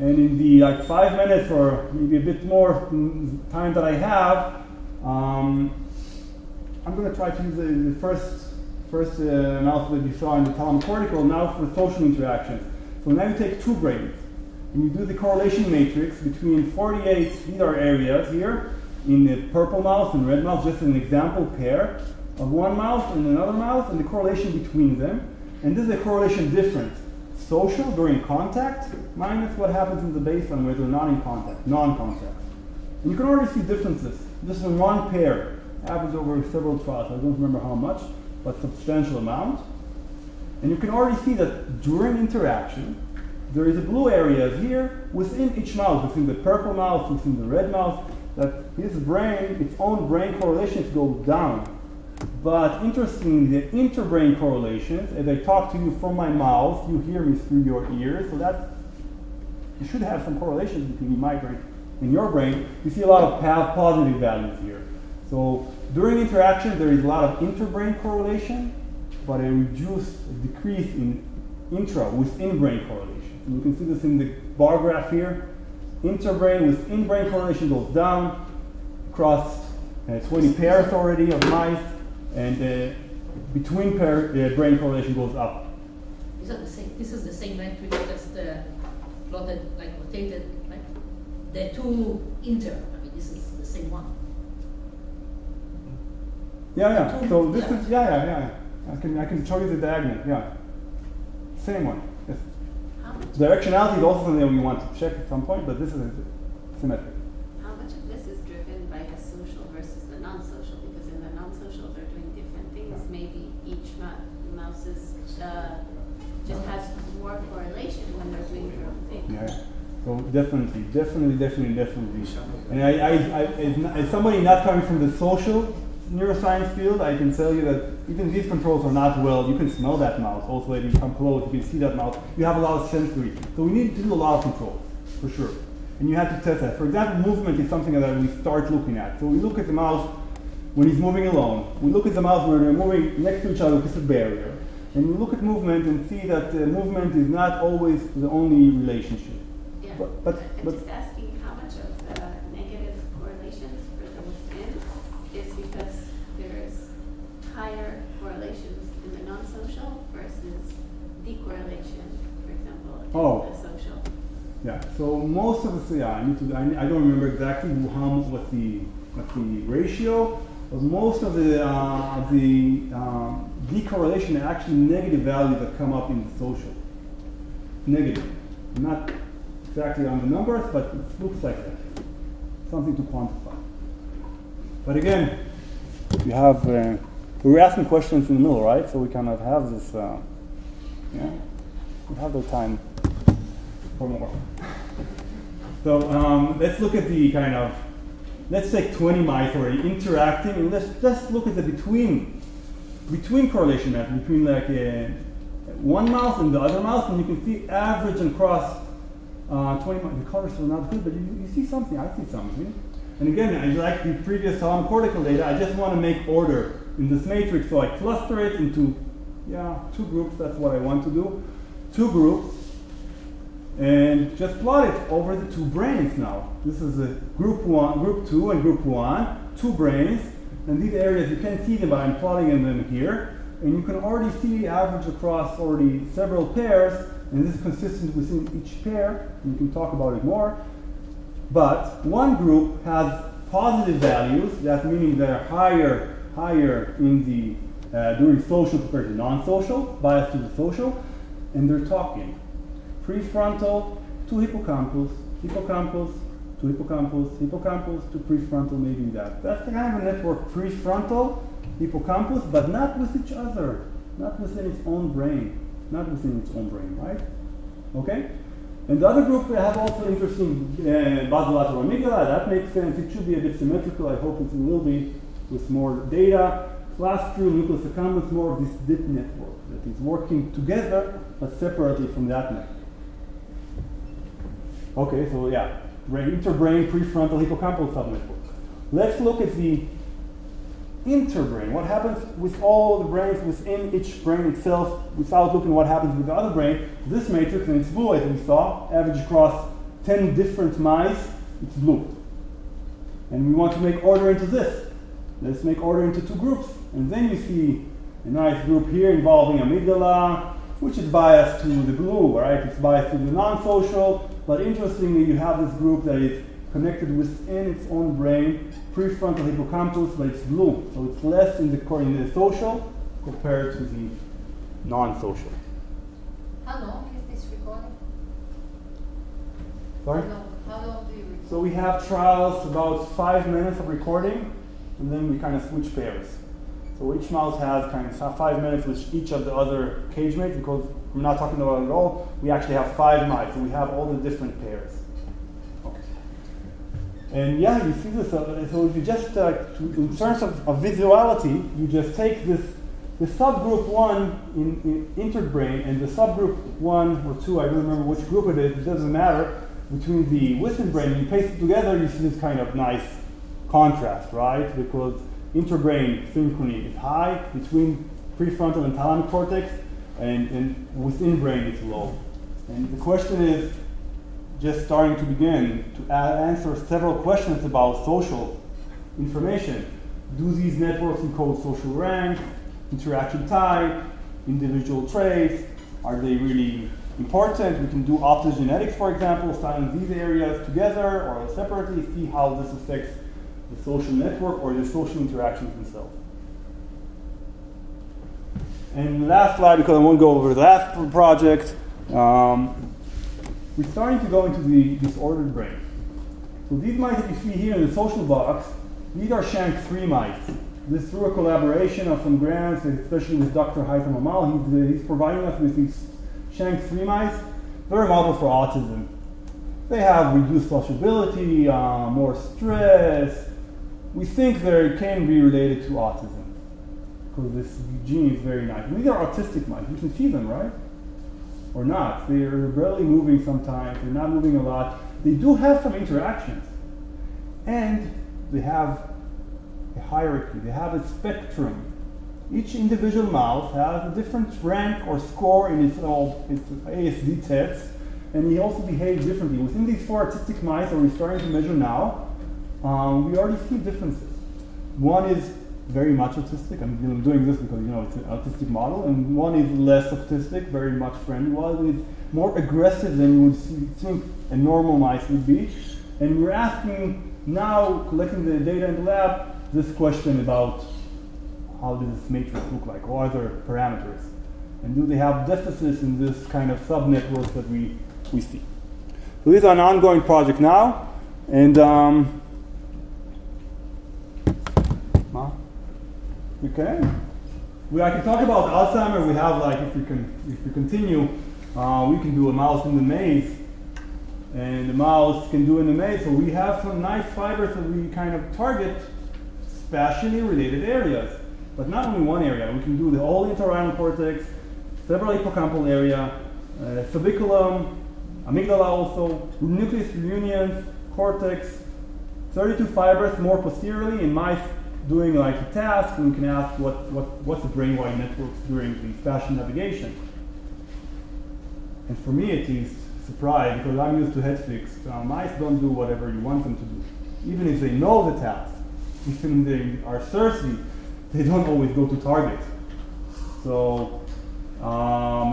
and in the 5 minutes or maybe a bit more time that I have, I'm going to try to use the first analysis that you saw in the cortical now for social interactions. So now you take two brains, and you do the correlation matrix between 48, these are areas here, in the purple mouse and red mouse, just an example pair of one mouse and another mouse, and the correlation between them. And this is a correlation difference. Social during contact minus what happens in the baseline where they're not in contact, non-contact. And you can already see differences. Just in one pair, average over several trials. I don't remember how much, but substantial amount. And you can already see that during interaction, there is a blue area here within each mouse, within the purple mouse, within the red mouse, that his brain, its own brain correlations go down. But interestingly, the interbrain correlations, as I talk to you from my mouth, you hear me through your ears, so that you should have some correlations between my brain and your brain. You see a lot of positive values here. So during interaction, there is a lot of interbrain correlation, but a decrease in within brain correlation. And you can see this in the bar graph here. Interbrain within brain correlation goes down across 20 pairs already of mice, and between brain correlation goes up. These are the same. This is the same matrix that's plotted, like rotated, right? The two inter. I mean, this is the same one. Yeah. So this is I can show you the diagonal. Yeah, same one. Yes. Directionality is also something that we want to check at some point, but this is symmetric. How much of this is driven by the social versus the non-social? Because in the non-social, they're doing different things. Maybe each mouse is just has more correlation when they're doing their own thing. Yeah. So definitely. And I as somebody not coming from the social neuroscience field, I can tell you that even these controls are not well. You can smell that mouse. Also, if you come close, you can see that mouse. You have a lot of sensory. So we need to do a lot of controls, for sure. And you have to test that. For example, movement is something that we start looking at. So we look at the mouse when he's moving alone. We look at the mouse when they're moving next to each other with a barrier. And we look at movement and see that movement is not always the only relationship. Yeah. But I'm just asking how much of the negative correlations for the within is because there's higher correlations in the non-social versus decorrelation, for example, in the social. Yeah. So most of the I don't remember exactly what the ratio, but most of the decorrelation are actually negative values that come up in the social. Negative, not exactly on the numbers, but it looks like that. Something to quantify. But again, we have we're asking questions in the middle, right? So we kind of have this. We have the time for more. So let's look at the let's take 20 mice already interacting, and let's just look at the between correlation map between like one mouse and the other mouse, and you can see average and cross 20 mice. The colors are not good, but you see something. I see something. And again, like the previous cortical data, I just want to make order in this matrix, so I cluster it into 2 groups. That's what I want to do. 2 groups. And just plot it over the 2 brains now. This is a group 2 and group 1, 2 brains. And these areas, you can see them, but I'm plotting them here. And you can already see the average across already several pairs. And this is consistent within each pair. And we can talk about it more. But one group has positive values. That meaning they're higher in the during social compared to non-social, bias to the social. And they're talking. Prefrontal to hippocampus, hippocampus to hippocampus, hippocampus to prefrontal, maybe that. That's the kind of a network, prefrontal, hippocampus, but not with each other, not within its own brain, right? Okay? And the other group have also interesting basolateral amygdala. That makes sense. It should be a bit symmetrical. I hope it will be with more data. Class 2 nucleus accumbens, more of this DIP network that is working together but separately from that network. Okay, so interbrain, prefrontal, hippocampal subnetwork. Let's look at the interbrain. What happens with all the brains within each brain itself without looking at what happens with the other brain? This matrix, and it's blue as we saw, average across 10 different mice, it's blue. And we want to make order into this. Let's make order into 2 groups. And then you see a nice group here involving amygdala, which is biased to the blue, right? It's biased to the non-social. But interestingly, you have this group that is connected within its own brain, prefrontal hippocampus, but it's blue. So it's less in the social compared to the non-social. How long is this recording? Sorry? How long do you record? So we have trials about 5 minutes of recording, and then we kind of switch pairs. So each mouse has kind of 5 minutes with each of the other cage mates, because we're not talking about it at all. We actually have 5 mice, so we have all the different pairs. Okay. And you see this. So if you just, in terms of visuality, you just take the subgroup 1 in interbrain and the subgroup 1 or 2, I don't remember which group it is, it doesn't matter, between the within brain, you paste it together, you see this kind of nice contrast, right? Because interbrain synchrony is high between prefrontal and thalamic cortex, and within brain it's low. And the question is just starting to begin to answer several questions about social information. Do these networks encode social rank, interaction type, individual traits? Are they really important? We can do optogenetics, for example, study these areas together or separately, see how this affects the social network or the social interactions themselves. And the last slide, because I won't go over the last project, we're starting to go into the disordered brain. So these mice that you see here in the social box, these are Shank3 mice. This through a collaboration of some grants, especially with Dr. Haitham Amal. He's providing us with these Shank3 mice. They're models for autism. They have reduced sociability, more stress. We think they can be related to autism because this gene is very nice. These are autistic mice. You can see them, right? Or not. They're barely moving sometimes. They're not moving a lot. They do have some interactions. And they have a hierarchy. They have a spectrum. Each individual mouse has a different rank or score in its ASD test, and he also behaves differently. Within these 4 autistic mice that we're starting to measure now, we already see differences. One is very much autistic. I'm doing this because it's an autistic model, and one is less autistic, very much friendly. One is more aggressive than you would think a normal mice would be. And we're asking now, collecting the data in the lab, this question about how does this matrix look like, or other parameters, and do they have deficits in this kind of subnetworks that we see. So this is an ongoing project now, and okay. I can talk about Alzheimer's. We have if we continue, we can do a mouse in the maze, and the mouse can do in the maze. So we have some nice fibers that we kind of target spatially related areas, but not only one area. We can do the whole entorhinal cortex, cerebral hippocampal area, subiculum, amygdala also, nucleus reunions, cortex, 32 fibers more posteriorly in mice doing like a task, and we can ask what's the brain-wide networks during the spatial navigation. And for me at least, surprise, because I'm used to headfix, mice don't do whatever you want them to do. Even if they know the task, even if they are thirsty, they don't always go to target. So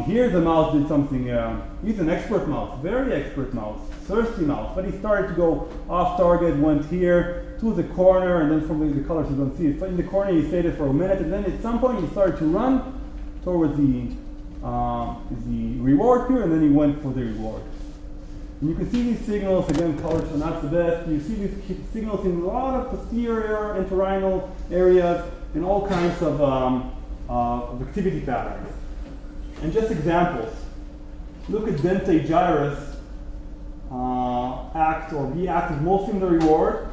here the mouse did something, he's an expert mouse, very expert mouse, thirsty mouse, but he started to go off target, went here to the corner, and then from the colors you don't see it. But in the corner he stayed there for a minute, and then at some point he started to run towards the reward here, and then he went for the reward. And you can see these signals, again, colors are not the best. You see these signals in a lot of posterior entorhinal areas and all kinds of activity patterns. And just examples. Look at dentate gyrus act or be active mostly in the reward,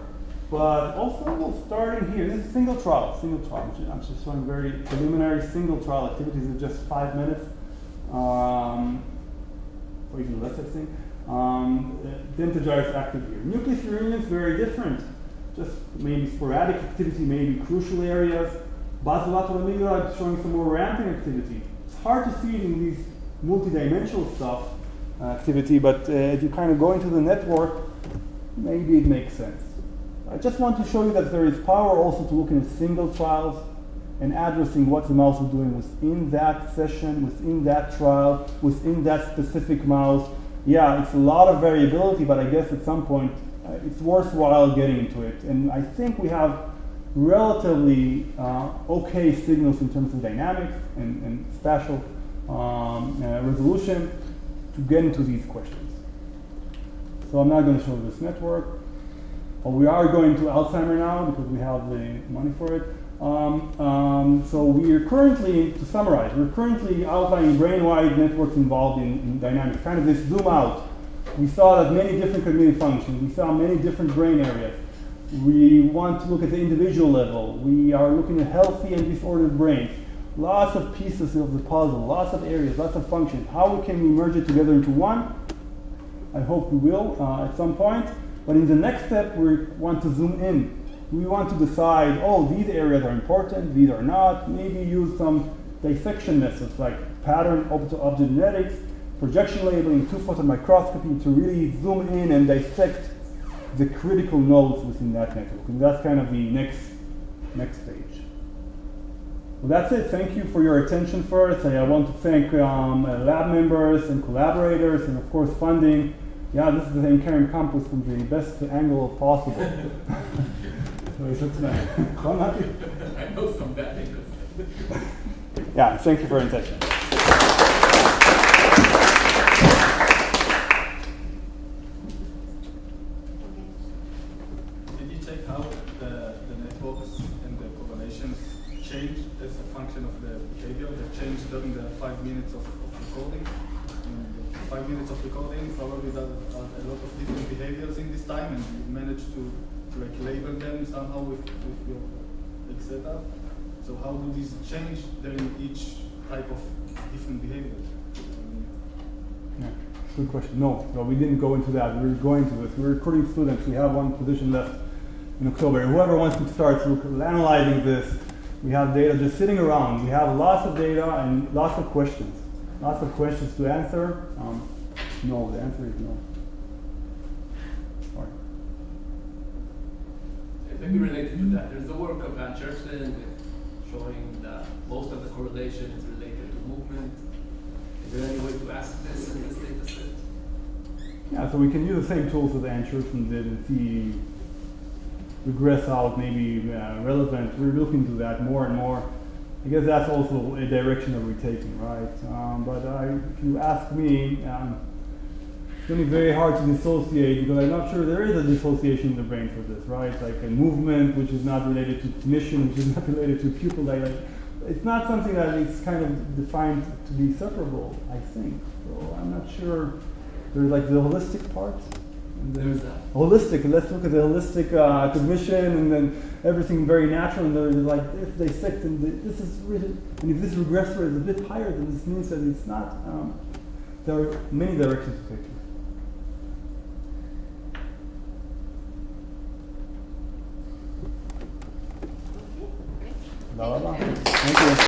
but also starting here. This is single trial. I'm just showing very preliminary single trial activities in just 5 minutes, or even less, I think. Dentate gyrus active here. Nucleus reunions, very different. Just maybe sporadic activity, maybe crucial areas. Basolateral amygdala showing some more ramping activity. It's hard to see it in these multidimensional stuff activity, but if you kind of go into the network, maybe it makes sense. I just want to show you that there is power also to look in single trials and addressing what the mouse is doing within that session, within that trial, within that specific mouse. Yeah, it's a lot of variability, but I guess at some point it's worthwhile getting into it. And I think we have relatively okay signals in terms of dynamics and spatial resolution to get into these questions. So I'm not going to show this network. Well, we are going to Alzheimer's now because we have the money for it. So we are currently, to summarize, we're currently outlining brain-wide networks involved in dynamics. Kind of this zoom out. We saw that many different cognitive functions. We saw many different brain areas. We want to look at the individual level. We are looking at healthy and disordered brains. Lots of pieces of the puzzle, lots of areas, lots of functions. How can we merge it together into one? I hope we will at some point. But in the next step, we want to zoom in. We want to decide, these areas are important, these are not. Maybe use some dissection methods like pattern object genetics, projection labeling, two-photon microscopy to really zoom in and dissect the critical nodes within that network. And that's kind of the next stage. Well, that's it. Thank you for your attention first. I want to thank lab members and collaborators and, of course, funding. Yeah, this is the Incarim campus from the best angle possible. So it's nice. I know some bad angles. Yeah, thank you for your attention. Did you check how the networks and the correlations change as a function of the behavior that changed during the 5 minutes of recording? 5 minutes of recording probably there are a lot of different behaviors in this time, and you managed to like label them somehow with your like setup. So how do these change during each type of different behavior? Yeah, good question. No, we didn't go into that. We're going to this. We're recruiting students. We have one position left in October. Whoever wants to start analyzing this, we have data just sitting around. We have lots of data and lots of questions. Lots of questions to answer. No, the answer is no. Sorry. Maybe related to that, there's the work of Van Cherslen showing that most of the correlation is related to movement. Is there any way to ask this in this data set? Yeah, so we can use the same tools that Van Cherslen did and see regress out maybe relevant. We're looking to that more and more. I guess that's also a direction that we're taking, right? But if you ask me, it's going to be very hard to dissociate because I'm not sure there is a dissociation in the brain for this, right? Like a movement which is not related to cognition, which is not related to pupil dilation. It's not something that is kind of defined to be separable, I think. So I'm not sure. There's like the holistic part. And then There's that. Holistic. Let's look at the holistic cognition, and then everything very natural. And there's like if they dissect, and this is really, and if this regressor is a bit higher, then this means that it's not. There are many directions to take. Okay, great. Thank you.